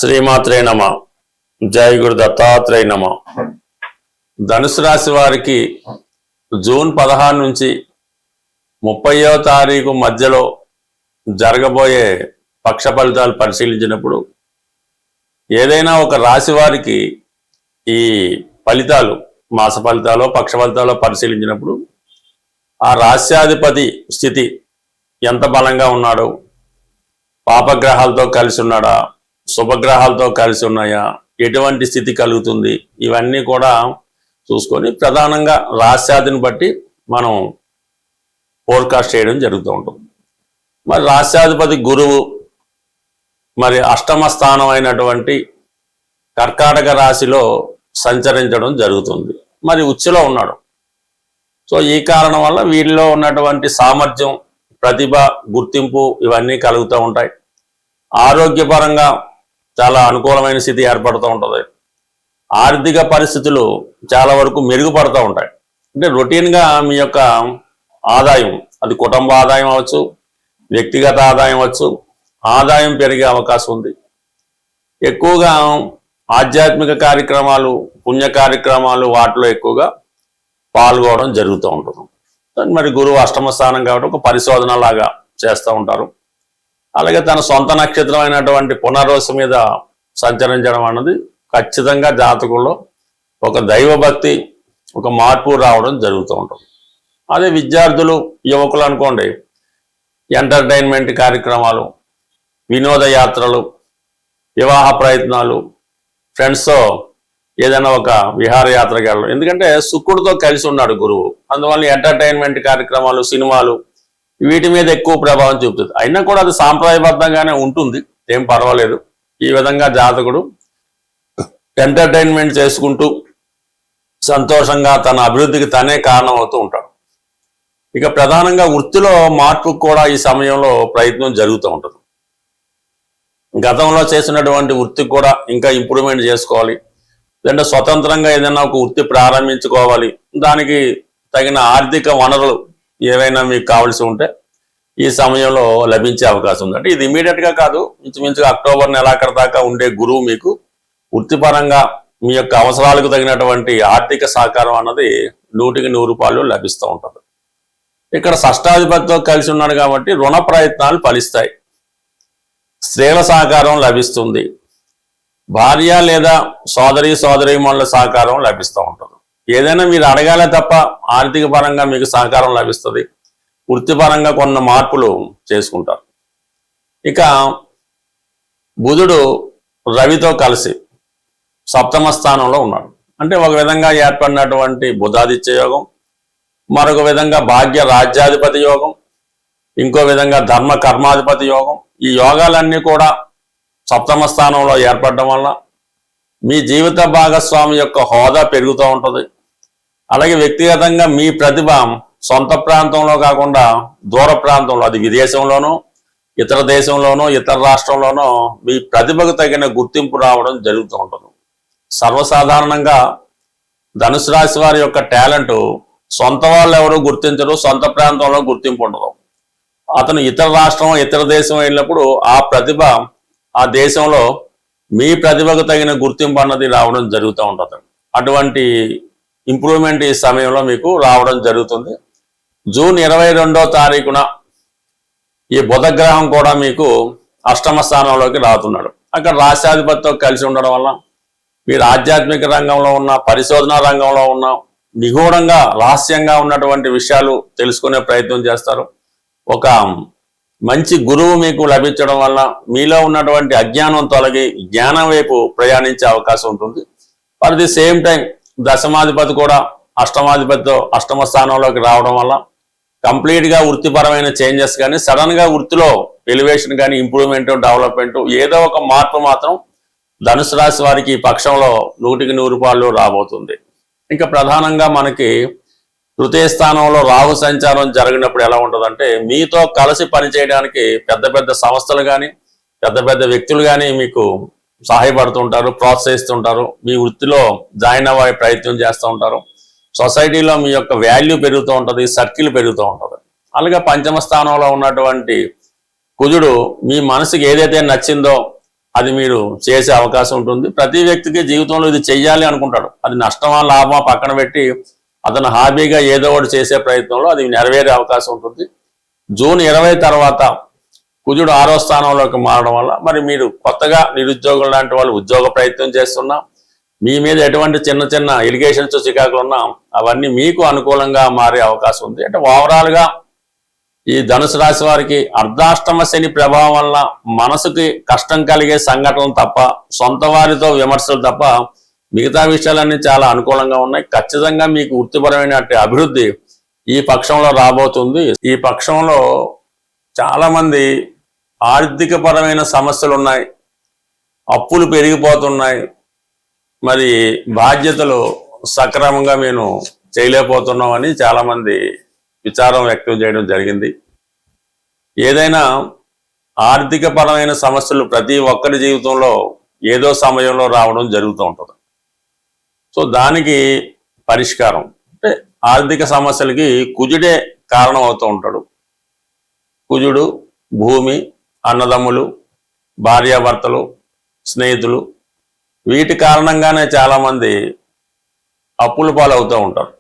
శ్రీమాత్రే నమ. జై గురు దత్తాత్రేయ నమ. ధనుసు రాశి వారికి జూన్ 16 నుంచి 30వ తారీఖు మధ్యలో జరగబోయే పక్ష ఫలితాలు పరిశీలించినప్పుడు ఏదైనా ఒక రాశి వారికి ఈ ఫలితాలు మాస ఫలితాలు పక్ష ఫలితాలు పరిశీలించినప్పుడు ఆ రాశ్యాధిపతి స్థితి ఎంత బలంగా ఉన్నాడో, పాపగ్రహాలతో కలిసి ఉన్నాడా, శుభగ్రహాలతో కలిసి ఉన్నాయా, ఎటువంటి స్థితి కలుగుతుంది, ఇవన్నీ కూడా చూసుకొని ప్రధానంగా రాశ్యాధిని బట్టి మనం ఫోర్కాస్ట్ చేయడం జరుగుతూ ఉంటుంది. మరి రాశ్యాధిపతి గురువు మరి అష్టమ స్థానం అయినటువంటి కర్కాటక రాశిలో సంచరించడం జరుగుతుంది. మరి ఉచ్చులో ఉన్నాడు. సో ఈ కారణం వల్ల వీరిలో ఉన్నటువంటి సామర్థ్యం, ప్రతిభ, గుర్తింపు ఇవన్నీ కలుగుతూ ఉంటాయి. ఆరోగ్యపరంగా చాలా అనుకూలమైన స్థితి ఏర్పడుతూ ఉంటుంది. ఆర్థిక పరిస్థితులు చాలా వరకు మెరుగుపడుతూ ఉంటాయి. అంటే రొటీన్గా మీ యొక్క ఆదాయం, అది కుటుంబ ఆదాయం అవ్వచ్చు, వ్యక్తిగత ఆదాయం అవ్వచ్చు, ఆదాయం పెరిగే అవకాశం ఉంది. ఎక్కువగా ఆధ్యాత్మిక కార్యక్రమాలు, పుణ్య కార్యక్రమాలు వాటిలో ఎక్కువగా పాల్గొనడం జరుగుతూ ఉంటుంది. మరి గురువు అష్టమ స్థానం కాబట్టి ఒక పరిశోధన లాగా చేస్తూ ఉంటారు. అలాగే తన సొంత నక్షత్రం అయినటువంటి పునర్వసు మీద సంచరించడం అన్నది ఖచ్చితంగా జాతకుల్లో ఒక దైవభక్తి, ఒక మార్పు రావడం జరుగుతూ ఉంటుంది. అదే విద్యార్థులు, యువకులు అనుకోండి, ఎంటర్టైన్మెంట్ కార్యక్రమాలు, వినోదయాత్రలు, వివాహ ప్రయత్నాలు, ఫ్రెండ్స్తో ఏదైనా ఒక విహారయాత్రకి వెళ్ళడం. ఎందుకంటే శుక్రుడితో కలిసి ఉన్నాడు గురువు, అందువల్ల ఎంటర్టైన్మెంట్ కార్యక్రమాలు, సినిమాలు వీటి మీద ఎక్కువ ప్రభావం చూపుతుంది. అయినా కూడా అది సాంప్రదాయబద్ధంగానే ఉంటుంది, ఏం పర్వాలేదు. ఈ విధంగా జాతకుడు ఎంటర్టైన్మెంట్ చేసుకుంటూ సంతోషంగా తన అభివృద్ధికి తనే కారణం అవుతూ ఉంటాడు. ఇక ప్రధానంగా వృత్తిలో మార్పుకు కూడా ఈ సమయంలో ప్రయత్నం జరుగుతూ ఉంటుంది. గతంలో చేసినటువంటి వృత్తికి కూడా ఇంకా ఇంప్రూవ్మెంట్ చేసుకోవాలి, లేదంటే స్వతంత్రంగా ఏదైనా ఒక వృత్తి ప్రారంభించుకోవాలి, దానికి తగిన ఆర్థిక వనరులు ఏవైనా మీకు కావాల్సి ఉంటే ఈ సమయంలో లభించే అవకాశం ఉంది. అంటే ఇది ఇమీడియట్గా కాదు, ఇంచుమించుగా అక్టోబర్ నెలాఖరు దాకా ఉండే గురువు మీకు వృత్తిపరంగా మీ యొక్క అవసరాలకు తగినటువంటి ఆర్థిక సహకారం అన్నది 100% లభిస్తూ ఉంటుంది. ఇక్కడ షష్టాధిపతితో కలిసి ఉన్నాడు కాబట్టి రుణ ప్రయత్నాలు ఫలిస్తాయి, స్త్రీల సహకారం లభిస్తుంది, భార్య లేదా సోదరీమణుల సహకారం లభిస్తూ ఉంటుంది. ఏదైనా మీరు అడగాలే తప్ప ఆర్థిక పరంగా మీకు సహకారం లభిస్తుంది. వృత్తిపరంగా కొన్ని మార్పులు చేసుకుంటారు. ఇక బుధుడు రవితో కలిసి సప్తమ స్థానంలో ఉన్నాడు. అంటే ఒక విధంగా ఏర్పడినటువంటి బుధాదిత్య యోగం, మరొక విధంగా భాగ్య రాజ్యాధిపతి యోగం, ఇంకో విధంగా ధర్మ కర్మాధిపతి యోగం. ఈ యోగాలన్నీ కూడా సప్తమ స్థానంలో ఏర్పడడం వల్ల మీ జీవిత భాగస్వామి యొక్క హోదా పెరుగుతూ ఉంటుంది. అలాగే వ్యక్తిగతంగా మీ ప్రతిభ సొంత ప్రాంతంలో కాకుండా దూర ప్రాంతంలో, అది విదేశంలోనూ, ఇతర దేశంలోనూ, ఇతర రాష్ట్రంలోనూ మీ ప్రతిభకు తగిన గుర్తింపు రావడం జరుగుతూ ఉంటుంది. సర్వసాధారణంగా ధనుసు రాశి వారి యొక్క టాలెంట్ సొంత వాళ్ళు ఎవరు గుర్తించరు, సొంత ప్రాంతంలో గుర్తింపు ఉండదు. అతను ఇతర రాష్ట్రం, ఇతర దేశం వెళ్ళినప్పుడు ఆ ప్రతిభ ఆ దేశంలో మీ ప్రతిభకు తగిన గుర్తింపు అన్నది రావడం జరుగుతూ ఉంటుంది. అటువంటి ఇంప్రూవ్మెంట్ ఈ సమయంలో మీకు రావడం జరుగుతుంది. జూన్ 22వ తారీఖున ఈ బుధగ్రహం కూడా మీకు అష్టమ స్థానంలోకి రాతున్నాడు. అక్కడ రాశ్యాధిపతితో కలిసి ఉండడం వల్ల మీరు ఆధ్యాత్మిక రంగంలో ఉన్న, పరిశోధన రంగంలో ఉన్న, నిగూఢంగా రహస్యంగా ఉన్నటువంటి విషయాలు తెలుసుకునే ప్రయత్నం చేస్తారు. ఒక మంచి గురువు మీకు లభించడం వల్ల మీలో ఉన్నటువంటి అజ్ఞానం తొలగి జ్ఞానం వైపు ప్రయాణించే అవకాశం ఉంటుంది. ఫర్ ది సేమ్ టైం దశమాధిపతి కూడా అష్టమాధిపతితో అష్టమ స్థానంలోకి రావడం వల్ల కంప్లీట్గా వృత్తిపరమైన చేంజెస్ కానీ, సడన్గా వృత్తిలో ఎలివేషన్ కానీ, ఇంప్రూవ్మెంట్, డెవలప్మెంట్, ఏదో ఒక మార్పు మాత్రం ధనుసు రాశి వారికి ఈ పక్షంలో 100% రాబోతుంది. ఇంకా ప్రధానంగా మనకి తృతీయ స్థానంలో రాహు సంచారం జరిగినప్పుడు ఎలా ఉంటుందంటే, మీతో కలిసి పనిచేయడానికి పెద్ద పెద్ద సంస్థలు కానీ, పెద్ద పెద్ద వ్యక్తులు కానీ మీకు సహాయపడుతుంటారు, ప్రోత్సహిస్తుంటారు. మీ వృత్తిలో జాయిన్ అవ్వే ప్రయత్నం చేస్తూ ఉంటారు. సొసైటీలో మీ యొక్క వాల్యూ పెరుగుతూ ఉంటుంది, సర్కిల్ పెరుగుతూ ఉంటుంది. అలాగే పంచమ స్థానంలో ఉన్నటువంటి కుజుడు మీ మనసుకి ఏదైతే నచ్చిందో అది మీరు చేసే అవకాశం ఉంటుంది. ప్రతి వ్యక్తికి జీవితంలో ఇది చెయ్యాలి అనుకుంటాడు. అది నష్టమా లాభమా పక్కన పెట్టి అతను హాబీగా ఏదో ఒకటి చేసే ప్రయత్నంలో అది నెరవేరే అవకాశం ఉంటుంది. జూన్ 20 తర్వాత కుజుడు 6వ స్థానంలోకి మారడం వల్ల మరి మీరు కొత్తగా నిరుద్యోగులు లాంటి వాళ్ళు ఉద్యోగ ప్రయత్నం చేస్తున్నా, మీ మీద ఎటువంటి చిన్న చిన్న ఇరిగేషన్స్ చికాకులు ఉన్నా అవన్నీ మీకు అనుకూలంగా మారే అవకాశం ఉంది. అంటే ఓవరాల్గా ఈ ధనుసు రాశి వారికి అర్ధాష్టమ శని ప్రభావం వల్ల మనసుకి కష్టం కలిగే సంఘటనలు తప్ప, సొంత వారితో విమర్శలు తప్ప మిగతా విషయాలన్నీ చాలా అనుకూలంగా ఉన్నాయి. ఖచ్చితంగా మీకు వృత్తిపరమైన అభివృద్ధి ఈ పక్షంలో రాబోతుంది. ఈ పక్షంలో చాలా మంది ఆర్థిక పరమైన సమస్యలు ఉన్నాయి, అప్పులు పెరిగిపోతున్నాయి, మరి బాధ్యతలు సక్రమంగా మేము చేయలేకపోతున్నామని చాలా మంది విచారం వ్యక్తం చేయడం జరిగింది. ఏదైనా ఆర్థిక పరమైన సమస్యలు ప్రతి ఒక్కరి జీవితంలో ఏదో సమయంలో రావడం జరుగుతూ ఉంటుంది. సో దానికి పరిష్కారం అంటే ఆర్థిక సమస్యలకి కుజుడే కారణం అవుతూ ఉంటాడు. కుజుడు, భూమి, అన్నదమ్ములు, భార్యాభర్తలు, స్నేహితులు, వీటి కారణంగానే చాలామంది అప్పుల పాలవుతూ ఉంటారు.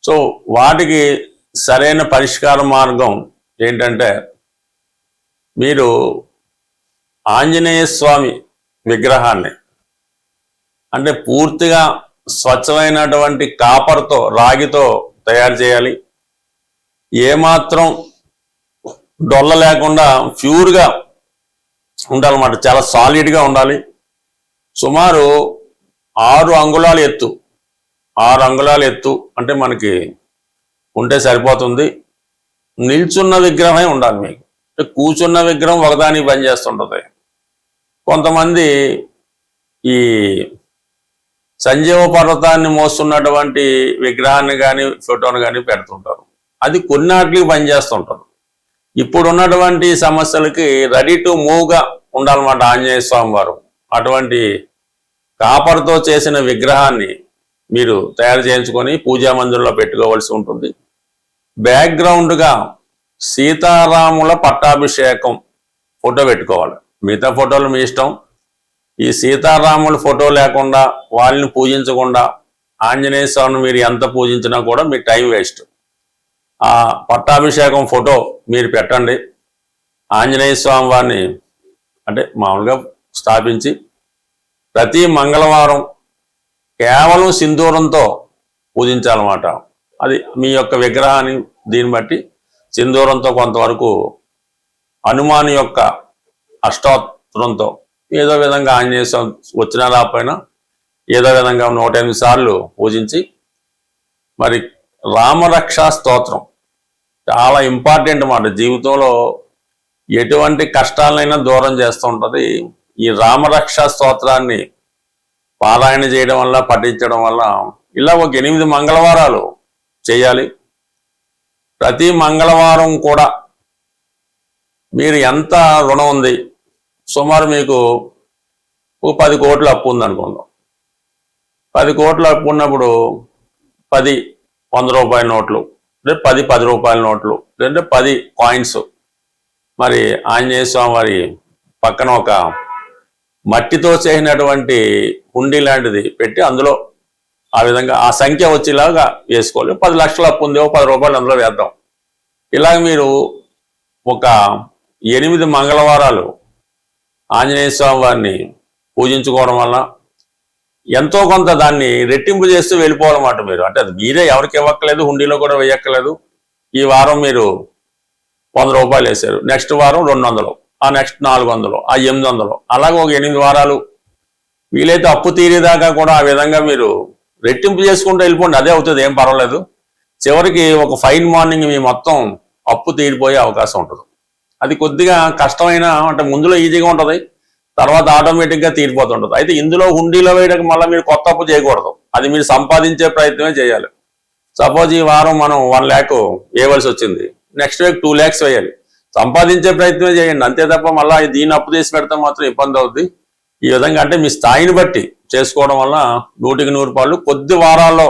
సో వాటికి సరైన పరిష్కార మార్గం ఏంటంటే మీరు ఆంజనేయ స్వామి విగ్రహాన్ని అంటే పూర్తిగా స్వచ్ఛమైనటువంటి కాపర్తో, రాగితో తయారు చేయాలి. ఏమాత్రం డొల్ల లేకుండా ప్యూర్గా ఉండాలన్నమాట, చాలా సాలిడ్గా ఉండాలి. సుమారు 6 అంగుళాల ఎత్తు, 6 అంగుళాల ఎత్తు అంటే మనకి ఉంటే సరిపోతుంది. నిల్చున్న విగ్రహమే ఉండాలి మీకు. కూర్చున్న విగ్రహం ఒకదానికి పనిచేస్తుంటుంది. కొంతమంది ఈ సంజీవ పర్వతాన్ని మోస్తున్నటువంటి విగ్రహాన్ని కానీ ఫోటోను కానీ పెడుతుంటారు. అది కొన్నాటికి పనిచేస్తుంటారు. ఇప్పుడు ఉన్నటువంటి సమస్యలకి రెడీ టు మూవ్గా ఉండాలన్నమాట ఆంజనేయ స్వామి వారు. అటువంటి కాపర్తో చేసిన విగ్రహాన్ని మీరు తయారు చేయించుకొని పూజా మందిరంలో పెట్టుకోవాల్సి ఉంటుంది. బ్యాక్గ్రౌండ్గా సీతారాముల పట్టాభిషేకం ఫోటో పెట్టుకోవాలి. మిగతా ఫోటోలు మీ ఇష్టం. ఈ సీతారాముల ఫోటో లేకుండా, వాళ్ళని పూజించకుండా ఆంజనేయ స్వామిని మీరు ఎంత పూజించినా కూడా మీ టైం వేస్ట్. ఆ పట్టాభిషేకం ఫోటో మీరు పెట్టండి. ఆంజనేయ స్వామి వారిని అంటే మామూలుగా స్థాపించి ప్రతి మంగళవారం కేవలం సింధూరంతో పూజించాలన్నమాట. అది మీ యొక్క విగ్రహాన్ని దీన్ని బట్టి సింధూరంతో కొంతవరకు హనుమాన్ యొక్క అష్టోత్తరంతో ఏదో విధంగా ఆంజనేయ స్వామి వచ్చినా రాకపోయినా ఏదో విధంగా 108 సార్లు పూజించి మరి రామరక్షా స్తోత్రం చాలా ఇంపార్టెంట్ అన్నమాట. జీవితంలో ఎటువంటి కష్టాలైనా దూరం చేస్తూ ఉంటుంది. ఈ రామరక్షా స్తోత్రాన్ని పారాయణ చేయడం వల్ల, పఠించడం వల్ల ఇలా ఒక 8 మంగళవారాలు చేయాలి. ప్రతి మంగళవారం కూడా మీరు ఎంత రుణం ఉంది, సుమారు మీకు ఒక 10 కోట్ల అప్పు ఉందనుకుందాం. 10 కోట్ల అప్పు ఉన్నప్పుడు 10 100 రూపాయల నోట్లు, లేదా 10 రూపాయల నోట్లు, లేదా 10 కాయిన్స్ మరి ఆంజనేయ స్వామి వారి పక్కన ఒక మట్టితో చేసినటువంటి హుండీ లాంటిది పెట్టి అందులో ఆ విధంగా ఆ సంఖ్య వచ్చేలాగా వేసుకోవాలి. 10 లక్షల అప్పు ఉంది, 10 రూపాయలు అందులో వేద్దాం. ఇలాగ మీరు ఒక 8 మంగళవారాలు ఆంజనేయ స్వామి వారిని పూజించుకోవడం వల్ల ఎంతో కొంత దాన్ని రెట్టింపు చేస్తూ వెళ్ళిపోవాలన్నమాట మీరు. అంటే అది మీరే ఎవరికి ఇవ్వక్కలేదు, హుండీలో కూడా వేయక్కలేదు. ఈ వారం మీరు 100 రూపాయలు వేశారు, నెక్స్ట్ వారం 200, ఆ నెక్స్ట్ 400, ఆ 800, అలాగే ఒక 8 వారాలు వీలైతే అప్పు తీరేదాకా కూడా ఆ విధంగా మీరు రెట్టింపు చేసుకుంటూ వెళ్ళిపోండి. అదే అవుతుంది, ఏం పర్వాలేదు. చివరికి ఒక ఫైన్ మార్నింగ్ మీ మొత్తం అప్పు తీరిపోయే అవకాశం ఉంటుంది. అది కొద్దిగా కష్టమైన అంటే ముందులో ఈజీగా ఉంటుంది, తర్వాత ఆటోమేటిక్గా తీరిపోతుంటుంది. అయితే ఇందులో హుండీలో వేయడానికి మళ్ళీ మీరు కొత్త అప్పు చేయకూడదు. అది మీరు సంపాదించే ప్రయత్నమే చేయాలి. సపోజ్ ఈ వారం మనం 1 lakh వేయవలసి వచ్చింది, నెక్స్ట్ వీక్ 2 lakhs వేయాలి. సంపాదించే ప్రయత్నమే చేయండి, అంతే తప్ప మళ్ళీ దీన్ని అప్పు చేసి పెడితే మాత్రం ఇబ్బంది అవుద్ది. ఈ విధంగా అంటే మీ స్థాయిని బట్టి చేసుకోవడం వల్ల 100కి 100 రూపాయలు కొద్ది వారాల్లో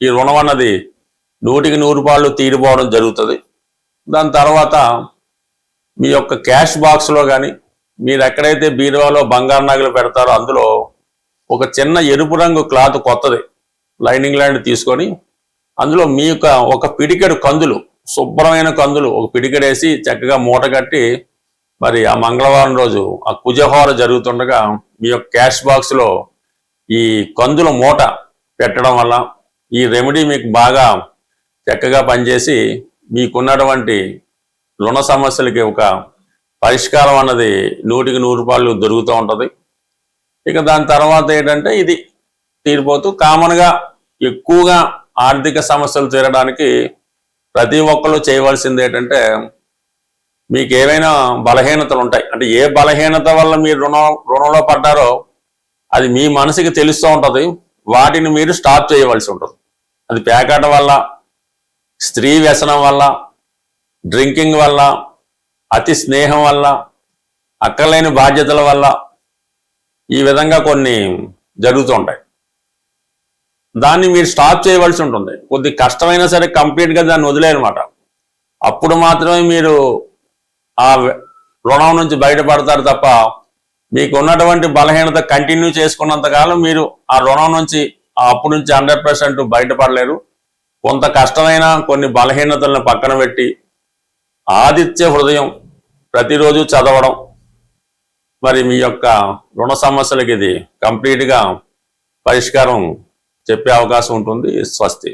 ఈ రుణం అన్నది 100కి 100 రూపాయలు తీరిపోవడం జరుగుతుంది. దాని తర్వాత మీ యొక్క క్యాష్ బాక్స్లో కానీ మీరు ఎక్కడైతే బీరువాలో బంగారు నగలు పెడతారో అందులో ఒక చిన్న ఎరుపు రంగు క్లాత్ కొత్తది లైనింగ్ లాంటిది తీసుకొని అందులో మీ ఒక పిడికెడు కందులు, శుభ్రమైన కందులు ఒక పిడికెడేసి చక్కగా మూట కట్టి, మరి ఆ మంగళవారం రోజు ఆ కుజహోర జరుగుతుండగా మీ యొక్క క్యాష్ బాక్స్లో ఈ కందుల మూట పెట్టడం వల్ల ఈ రెమెడీ మీకు బాగా చక్కగా పనిచేసి మీకున్నటువంటి రుణ సమస్యలకి ఒక పరిష్కారం అన్నది 100కి 100 దొరుకుతూ ఉంటుంది. ఇక దాని తర్వాత ఏంటంటే ఇది తీరిపోతూ కామన్గా ఎక్కువగా ఆర్థిక సమస్యలు తీరడానికి ప్రతి ఒక్కళ్ళు చేయవలసింది ఏంటంటే, మీకు ఏవైనా బలహీనతలు ఉంటాయి అంటే ఏ బలహీనత వల్ల మీరు రుణంలో పడ్డారో అది మీ మనసుకి తెలుస్తూ ఉంటుంది. వాటిని మీరు స్టాప్ చేయవలసి ఉంటుంది. అది పేకాట వల్ల, స్త్రీ వ్యసనం వల్ల, డ్రింకింగ్ వల్ల, అతి స్నేహం వల్ల, అక్కర్లేని బాధ్యతల వల్ల ఈ విధంగా కొన్ని జరుగుతూ ఉంటాయి. దాన్ని మీరు స్టాప్ చేయవలసి ఉంటుంది. కొద్ది కష్టమైనా సరే కంప్లీట్గా దాన్ని వదిలేయనమాట. అప్పుడు మాత్రమే మీరు ఆ రుణం నుంచి బయటపడతారు తప్ప మీకు ఉన్నటువంటి బలహీనత కంటిన్యూ చేసుకున్నంతకాలం మీరు ఆ రుణం నుంచి ఆ అప్పు నుంచి 100% బయటపడలేరు. కొంత కష్టమైన కొన్ని బలహీనతలను పక్కన పెట్టి ఆదిత్య హృదయం ప్రతిరోజు చదవడం, మరి మీ యొక్క రుణ సమస్యలకి ఇది కంప్లీట్గా పరిష్కారం చెప్పే అవకాశం ఉంటుంది. స్వస్తి.